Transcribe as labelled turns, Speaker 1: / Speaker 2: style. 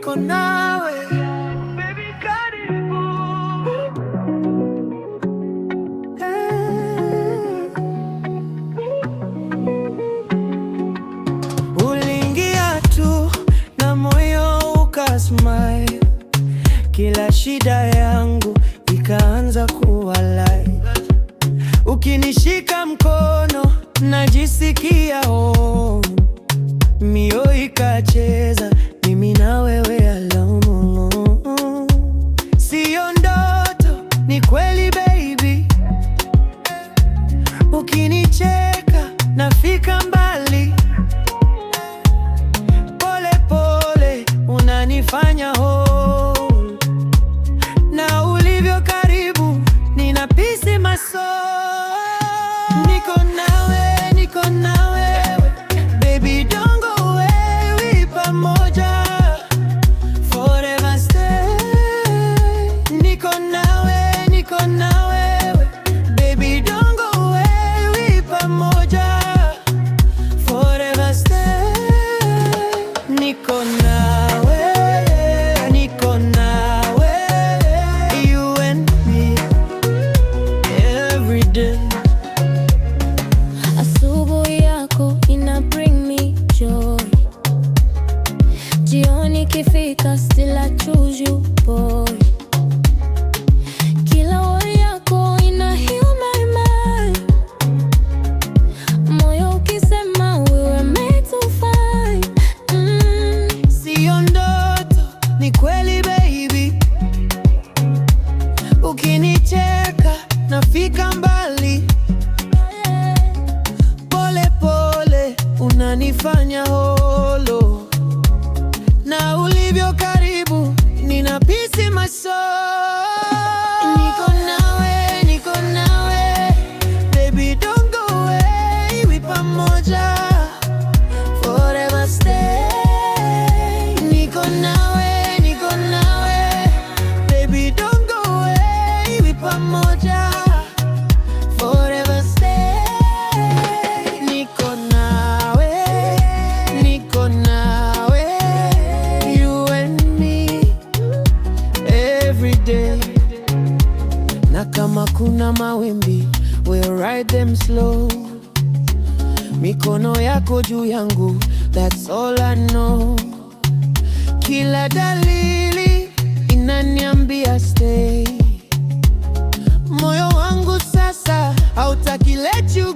Speaker 1: niko nawe. Baby, karibu. Uliingia tu na moyo ukasmile, kila shida yangu ikaanza kuwa light. Ukinishika mkono najisikia home, mioyo ikacheza, mimi na wewe alone. Sio ndoto, ni kweli baby, ukinicheka nafika mbali. Pole pole unanifanya whole, na ulivyo karibu nina peace in my soul. Niko nawe, niko nawe, baby don't go away, we pamoja forever stay. Niko nawe, niko nawe, baby don't go away, we pamoja forever stay. Niko nawe, niko nawe, you and me every day.
Speaker 2: Asubuhi yako ina bring me joy, jioni kifika still I choose you boy. Kila word yako ina heal my mind, moyo ukisema we were made to fight.
Speaker 1: Sio ndoto, ni kweli baby, ukinicheka nafika mbali. Pole pole unanifanya holo, na ulivyo karibu nina peace in my soul. Niko nawe, niko nawe, baby don't go away, we pamoja forever stay. Niko nawe, niko nawe, baby don't go away, we pamoja forever stay. Niko nawe, niko nawe, you and me every day. Na kama kuna mawimbi, we'll ride them slow. Mikono yako juu yangu, that's all I know. Kila dalili inaniambia stay. Moyo wangu sasa hautaki let you